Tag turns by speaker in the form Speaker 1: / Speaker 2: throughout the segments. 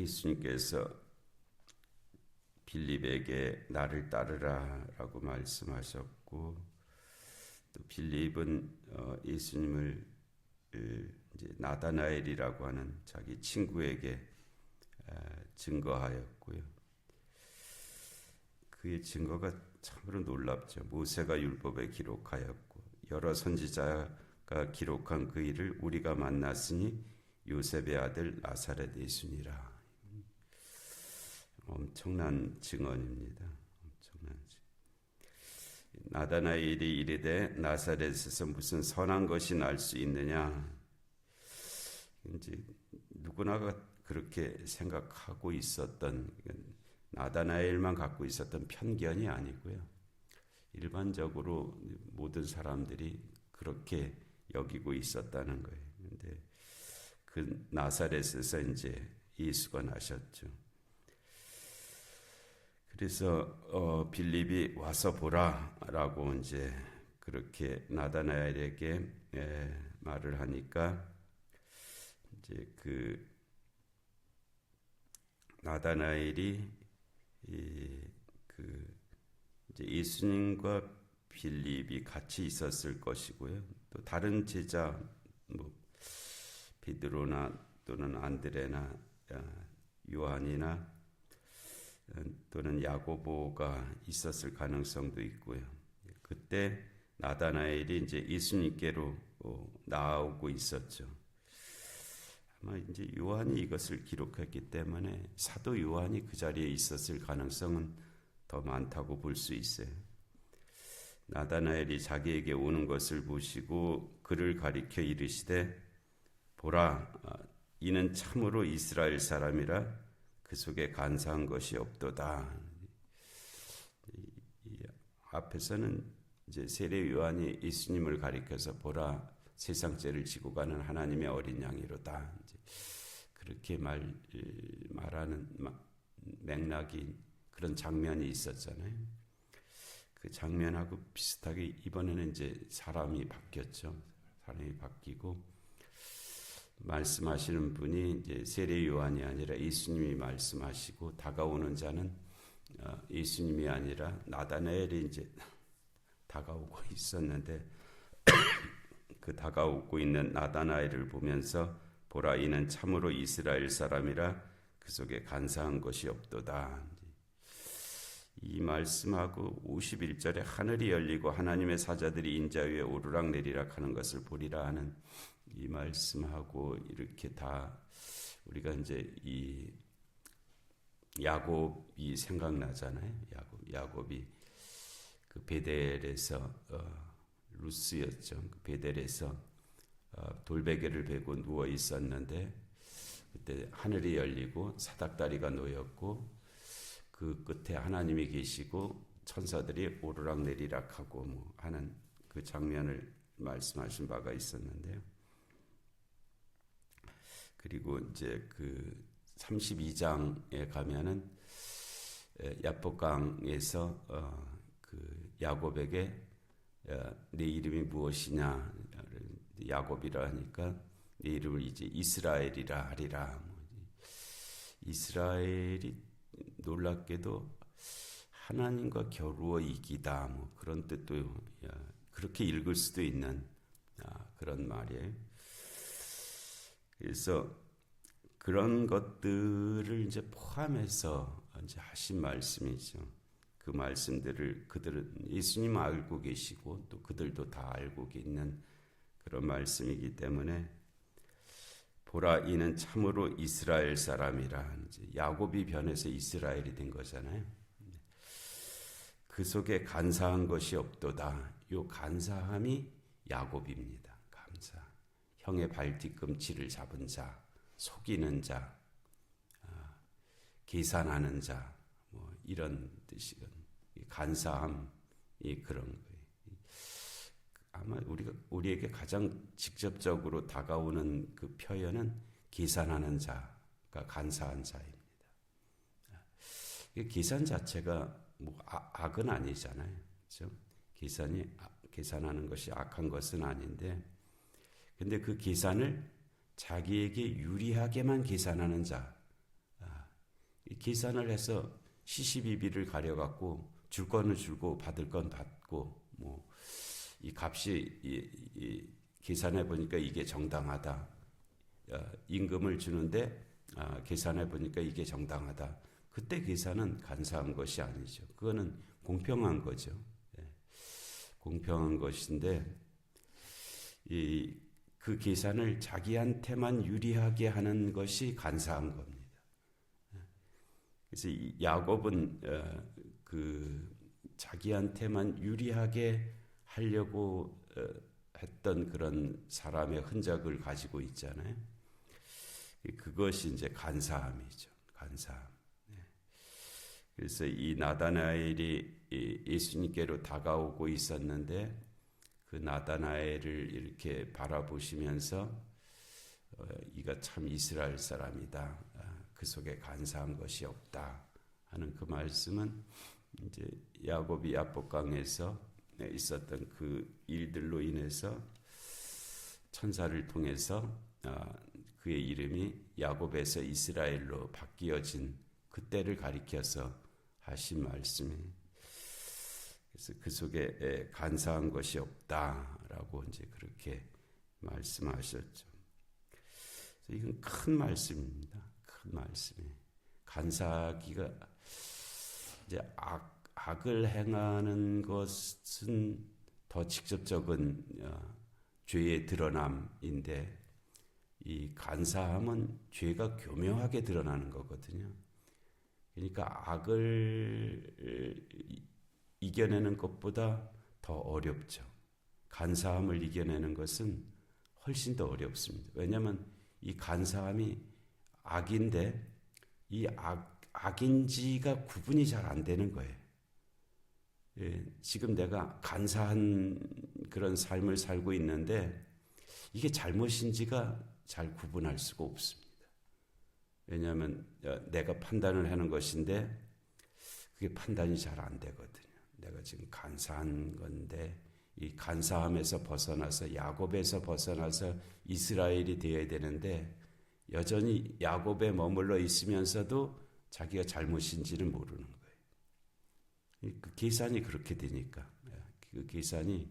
Speaker 1: 예수님께서 빌립에게 나를 따르라라고 말씀하셨고, 또 빌립은 예수님을 이제 나다나엘이라고 하는 자기 친구에게 증거하였고요. 그의 증거가 참으로 놀랍죠. 모세가 율법에 기록하였고 여러 선지자가 기록한 그 일을 우리가 만났으니 요셉의 아들 나사렛 예수니라. 엄청난 증언입니다. 엄청난 증언. 나다나엘이 이르되 나사렛에서 무슨 선한 것이 날 수 있느냐. 이제 누구나가 그렇게 생각하고 있었던, 나다나엘만 갖고 있었던 편견이 아니고요. 일반적으로 모든 사람들이 그렇게 여기고 있었다는 거예요. 그런데 그 나사렛에서 이제 예수가 나셨죠. 그래서 빌립이 와서 보라라고 이제 그렇게 나다나엘에게 말을 하니까 이제 그 나다나엘이 이제 예수님과 빌립이 같이 있었을 것이고요. 또 다른 제자 뭐 베드로나 또는 안드레나 요한이나 또는 야고보가 있었을 가능성도 있고요. 그때 나다나엘이 이제 예수님께로 나오고 있었죠. 아마 이제 요한이 이것을 기록했기 때문에 사도 요한이 그 자리에 있었을 가능성은 더 많다고 볼 수 있어요. 나다나엘이 자기에게 오는 것을 보시고 그를 가리켜 이르시되 보라, 이는 참으로 이스라엘 사람이라 그 속에 간사한 것이 없도다. 이 앞에서는 이제 세례 요한이 예수님을 가리켜서 보라, 세상 죄를 지고 가는 하나님의 어린 양이로다. 이제 그렇게 말하는 맥락이 그런 장면이 있었잖아요. 그 장면하고 비슷하게 이번에는 이제 사람이 바뀌었죠. 사람이 바뀌고 말씀하시는 분이 이제 세례 요한이 아니라 예수님이 말씀하시고, 다가오는 자는 예수님이 아니라 나다나엘이 이제 다가오고 있었는데 그 다가오고 있는 나다나엘을 보면서 보라, 이는 참으로 이스라엘 사람이라 그 속에 간사한 것이 없도다. 이 말씀하고 51절에 하늘이 열리고 하나님의 사자들이 인자 위에 오르락내리락 하는 것을 보리라 하는 이 말씀하고 이렇게 다 우리가 이제 이 야곱이 생각나잖아요. 야곱이 그 베델에서 루스였죠. 그 베델에서 돌베개를 베고 누워 있었는데 그때 하늘이 열리고 사닥다리가 놓였고 그 끝에 하나님이 계시고 천사들이 오르락내리락하고 뭐 하는 그 장면을 말씀하신 바가 있었는데요. 그리고 이제 그 32장에 가면은 야복강에서 그 야곱에게 내 이름이 무엇이냐, 야곱이라 하니까 내 이름을 이제 이스라엘이라 하리라. 이스라엘이 놀랍게도 하나님과 겨루어 이기다, 뭐 그런 뜻도 그렇게 읽을 수도 있는 그런 말이에요. 그래서 그런 것들을 이제 포함해서 이제 하신 말씀이죠. 그 말씀들을 그들은 예수님 알고 계시고 또 그들도 다 알고 있는 그런 말씀이기 때문에 보라, 이는 참으로 이스라엘 사람이라. 이제 야곱이 변해서 이스라엘이 된 거잖아요. 그 속에 간사한 것이 없도다. 요 간사함이 야곱입니다. 감사. 형의 발뒤꿈치를 잡은 자, 속이는 자, 계산하는 자, 뭐 이런 뜻이거든요. 간사함이 그런 거예요. 아마 우리에게 가장 직접적으로 다가오는 그 표현은 계산하는 자가 간사한 자입니다. 계산 자체가 뭐 악은 아니잖아요, 그렇죠? 계산하는 것이 악한 것은 아닌데, 근데 그 계산을 자기에게 유리하게만 계산하는 자, 계산을 해서 시시비비를 가려갖고 줄 거는 줄고 받을 건 받고 뭐 이 값이 계산해 보니까 이게 정당하다. 임금을 주는데 계산해 보니까 이게 정당하다. 그때 계산은 간사한 것이 아니죠. 그거는 공평한 거죠. 공평한 것인데 그 계산을 자기한테만 유리하게 하는 것이 간사한 겁니다. 그래서 야곱은 그 자기한테만 유리하게 하려고 했던 그런 사람의 흔적을 가지고 있잖아요. 그것이 이제 간사함이죠. 간사함. 그래서 이 나다나엘이 예수님께로 다가오고 있었는데 그 나다나엘을 이렇게 바라보시면서 이가 참 이스라엘 사람이다. 그 속에 간사한 것이 없다 하는 그 말씀은 이제 야곱이 야복강에서 있었던 그 일들로 인해서 천사를 통해서 그의 이름이 야곱에서 이스라엘로 바뀌어진 그때를 가리켜서 하신 말씀이 그래서 그 속에 간사한 것이 없다라고 이제 그렇게 말씀하셨죠. 이건 큰 말씀입니다. 큰 말씀이 간사하기가 이제 악을 행하는 것은 더 직접적인 죄의 드러남인데 이 간사함은 죄가 교묘하게 드러나는 거거든요. 그러니까 악을 이겨내는 것보다 더 어렵죠. 간사함을 이겨내는 것은 훨씬 더 어렵습니다. 왜냐하면 이 간사함이 악인데 이 악인지가 구분이 잘 안 되는 거예요. 지금 내가 간사한 그런 삶을 살고 있는데 이게 잘못인지가 잘 구분할 수가 없습니다. 왜냐하면 내가 판단을 하는 것인데 그게 판단이 잘 안 되거든요. 내가 지금 간사한 건데 이 간사함에서 벗어나서 야곱에서 벗어나서 이스라엘이 되어야 되는데 여전히 야곱에 머물러 있으면서도 자기가 잘못인지는 모르는 거예요. 그 계산이 그렇게 되니까 그 계산이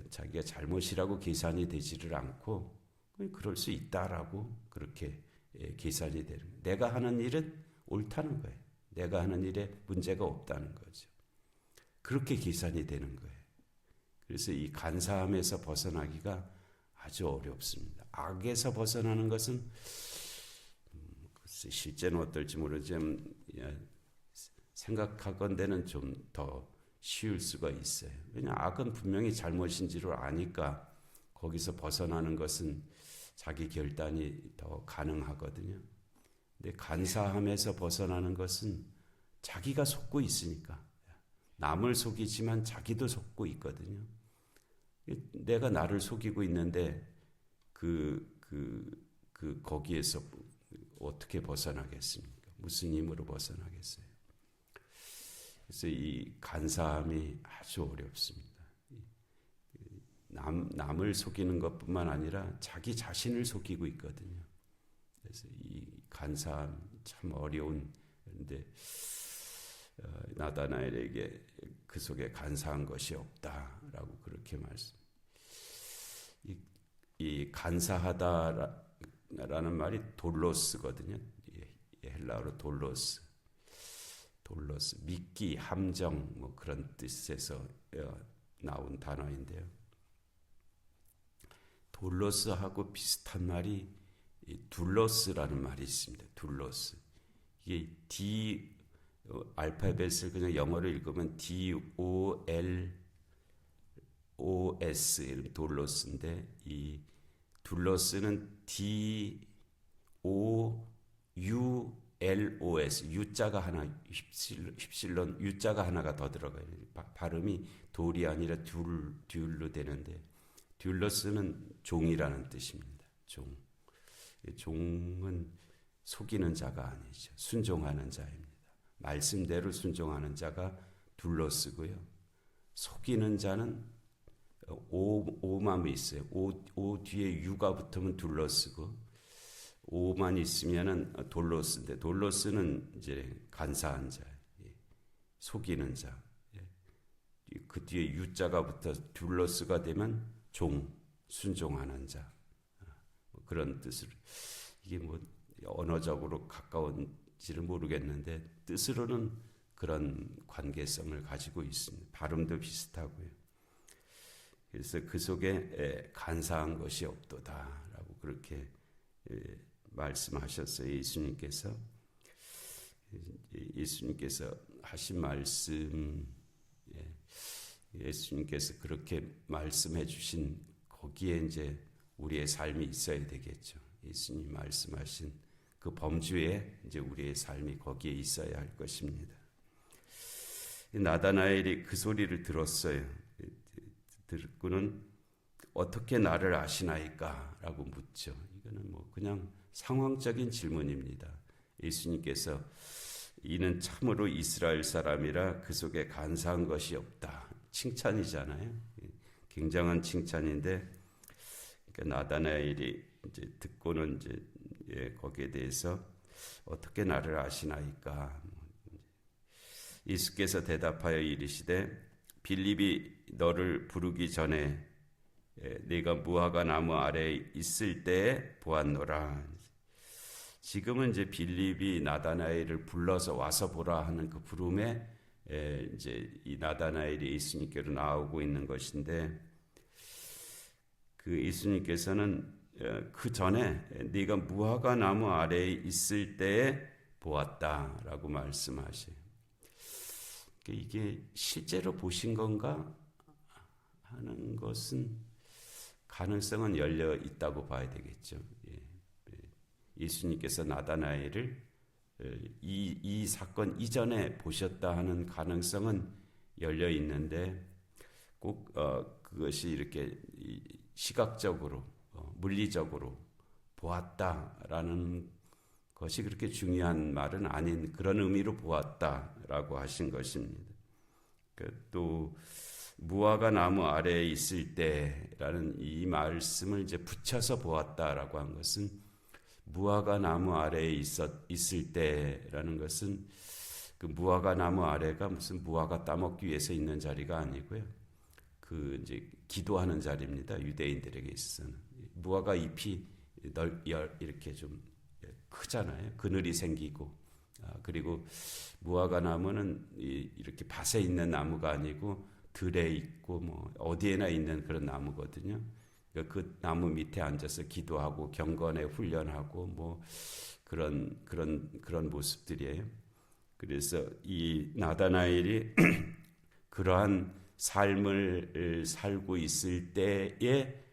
Speaker 1: 자기가 잘못이라고 계산이 되지를 않고 그럴 수 있다라고 그렇게 계산이 되는 거예요. 내가 하는 일은 옳다는 거예요. 내가 하는 일에 문제가 없다는 거죠. 그렇게 계산이 되는 거예요. 그래서 이 간사함에서 벗어나기가 아주 어렵습니다. 악에서 벗어나는 것은 실제는 어떨지 모르지만 생각하건대는 좀 더 쉬울 수가 있어요. 왜냐하면 악은 분명히 잘못인지를 아니까 거기서 벗어나는 것은 자기 결단이 더 가능하거든요. 근데 간사함에서 벗어나는 것은 자기가 속고 있으니까 남을 속이지만 자기도 속고 있거든요. 내가 나를 속이고 있는데 거기에서 어떻게 벗어나겠습니까? 무슨 힘으로 벗어나겠어요? 그래서 이 간사함이 아주 어렵습니다. 남을 속이는 것뿐만 아니라 자기 자신을 속이고 있거든요. 그래서 이 간사함 참 어려운 그런데 나다나엘에게 그 속에 간사한 것이 없다라고 그렇게 말씀. 이 간사하다라는 말이 돌로스거든요. 헬라어로 돌로스, 믿기, 함정 뭐 그런 뜻에서 나온 단어인데요. 돌로스하고 비슷한 말이 둘러스라는 말이 있습니다. 둘러스. 이게 D 알파벳을 그냥 영어로 읽으면 DOLOS 돌로스인데 이 둘러스는 DOULOS U자가 하나 휩실론 U자가 하나가 더 들어가요. 발음이 돌이 아니라 듀울로 되는데 듀울러스는 종이라는 뜻입니다. 종은 속이는 자가 아니죠. 순종하는 자입니다. 말씀대로 순종하는 자가 둘러쓰고요. 속이는 자는 오만 있어요. 오 뒤에 유가 붙으면 둘러쓰고 오만 있으면은 돌로스인데, 돌로스는 이제 간사한 자, 속이는 자. 그 뒤에 유자가 붙어 듈로스가 되면 종, 순종하는 자. 그런 뜻으로, 이게 뭐 언어적으로 가까운지는 모르겠는데 뜻으로는 그런 관계성을 가지고 있습니다. 발음도 비슷하고요. 그래서 그 속에 간사한 것이 없도다라고 그렇게 말씀하셨어요. 예수님께서 하신 말씀, 예수님께서 그렇게 말씀해 주신 거기에 이제 우리의 삶이 있어야 되겠죠. 예수님 말씀하신 그 범주에 이제 우리의 삶이 거기에 있어야 할 것입니다. 나다나엘이 그 소리를 들었어요. 듣고는 어떻게 나를 아시나이까? 라고 묻죠. 이거는 뭐 그냥 상황적인 질문입니다. 예수님께서 이는 참으로 이스라엘 사람이라 그 속에 간사한 것이 없다. 칭찬이잖아요. 굉장한 칭찬인데, 그러니까 나다나엘이 이제 듣고는 이제 거기에 대해서 어떻게 나를 아시나이까? 예수께서 대답하여 이르시되 빌립이 너를 부르기 전에 네가 무화과 나무 아래에 있을 때에 보았노라. 지금은 이제 빌립이 나다나엘을 불러서 와서 보라 하는 그 부름에 이제 이 나다나엘이 예수님께로 나오고 있는 것인데, 그 예수님께서는 그 전에 네가 무화과 나무 아래에 있을 때에 보았다라고 말씀하셔요. 이게 실제로 보신 건가 하는 것은 가능성은 열려 있다고 봐야 되겠죠. 예수님께서 나다나엘을 이 사건 이전에 보셨다 하는 가능성은 열려 있는데, 꼭 그것이 이렇게 시각적으로 물리적으로 보았다라는 것이 그렇게 중요한 말은 아닌 그런 의미로 보았다라고 하신 것입니다. 또 무화과 나무 아래에 있을 때라는 이 말씀을 이제 붙여서 보았다라고 한 것은, 무화과 나무 아래에 있을 때라는 것은 그 무화과 나무 아래가 무슨 무화과 따먹기 위해서 있는 자리가 아니고요. 그 이제 기도하는 자리입니다. 유대인들에게 있어서는 무화과 잎이 이렇게 좀 크잖아요. 그늘이 생기고, 그리고 무화과 나무는 이렇게 밭에 있는 나무가 아니고 들에 있고 뭐 어디에나 있는 그런 나무거든요. 그 나무 밑에 앉아서 기도하고 경건에 훈련하고 뭐 그런 모습들이에요. 그래서 이 나다나엘이 그러한 삶을 살고 있을 때에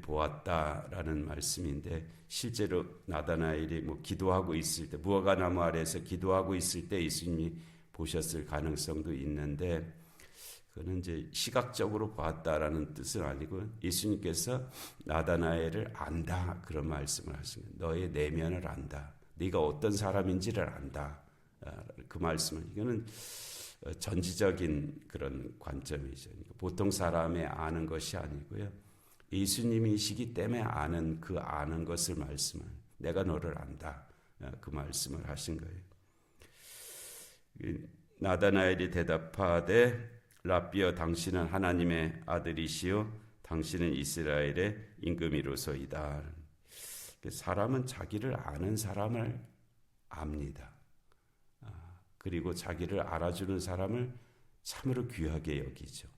Speaker 1: 보았다라는 말씀인데, 실제로 나다나엘이 뭐 기도하고 있을 때, 무화과 나무 아래에서 기도하고 있을 때 예수님이 보셨을 가능성도 있는데, 그거는 이제 시각적으로 보았다라는 뜻은 아니고 예수님께서 나다나엘을 안다 그런 말씀을 하시는 거예요. 너의 내면을 안다. 네가 어떤 사람인지를 안다. 그 말씀은, 이거는 전지적인 그런 관점이죠. 보통 사람의 아는 것이 아니고요. 예수님이시기 때문에 아는 그 아는 것을 말씀을, 내가 너를 안다. 그 말씀을 하신 거예요. 나다나엘이 대답하되 랍비여 당신은 하나님의 아들이시요 당신은 이스라엘의 임금이로소이다. 사람은 자기를 아는 사람을 압니다. 그리고 자기를 알아주는 사람을 참으로 귀하게 여기죠.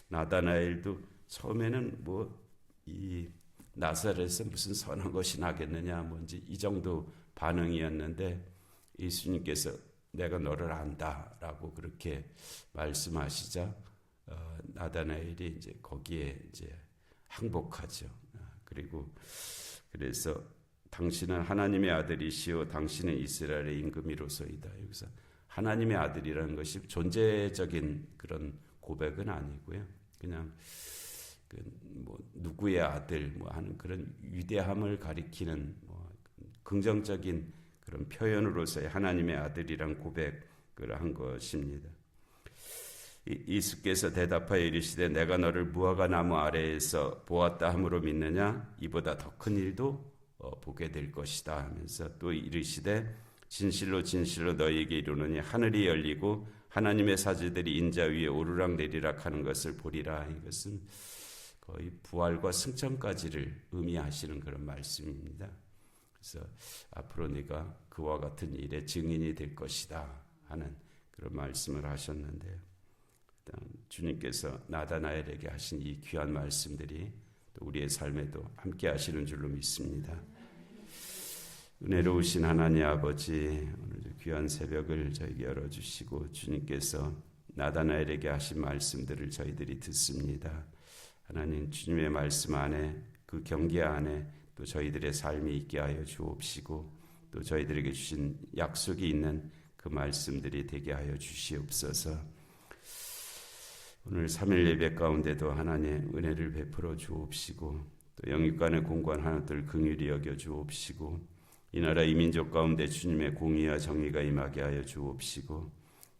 Speaker 1: 나다나엘도 처음에는 뭐 이 나사렛에서 무슨 선한 것이 나겠느냐, 뭔지 이 정도 반응이었는데, 예수님께서 내가 너를 안다라고 그렇게 말씀하시자 나다나엘이 이제 거기에 이제 항복하죠. 그리고 그래서 당신은 하나님의 아들이시오 당신은 이스라엘의 임금이로소이다. 여기서 하나님의 아들이라는 것이 존재적인 그런 고백은 아니고요. 그냥 뭐 누구의 아들 뭐 하는 그런 위대함을 가리키는 뭐 긍정적인 그런 표현으로서의 하나님의 아들이란 고백을 한 것입니다. 예수께서 대답하여 이르시되 내가 너를 무화과 나무 아래에서 보았다 함으로 믿느냐? 이보다 더 큰 일도 보게 될 것이다 하면서 또 이르시되 진실로 진실로 너희에게 이르노니 하늘이 열리고 하나님의 사자들이 인자 위에 오르락 내리락 하는 것을 보리라. 이것은 거의 부활과 승천까지를 의미하시는 그런 말씀입니다. 그래서 앞으로 네가 그와 같은 일의 증인이 될 것이다 하는 그런 말씀을 하셨는데요. 주님께서 나다나엘에게 하신 이 귀한 말씀들이 또 우리의 삶에도 함께 하시는 줄로 믿습니다. 은혜로우신 하나님 아버지, 오늘 귀한 새벽을 저에게 열어주시고 주님께서 나다나엘에게 하신 말씀들을 저희들이 듣습니다. 하나님, 주님의 말씀 안에, 그 경계 안에 또 저희들의 삶이 있게 하여 주옵시고 또 저희들에게 주신 약속이 있는 그 말씀들이 되게 하여 주시옵소서. 오늘 3일 예배 가운데도 하나님 은혜를 베풀어 주옵시고 또 영육간의 공관 하나들 긍휼히 여겨 주옵시고 이 나라 이 민족 가운데 주님의 공의와 정의가 임하게 하여 주옵시고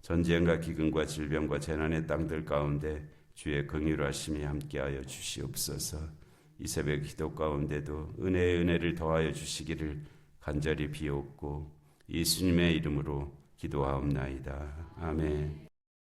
Speaker 1: 전쟁과 기근과 질병과 재난의 땅들 가운데 주의 긍휼하심이 함께하여 주시옵소서. 이 새벽 기도 가운데도 은혜의 은혜를 더하여 주시기를 간절히 비옵고 예수님의 이름으로 기도하옵나이다. 아멘.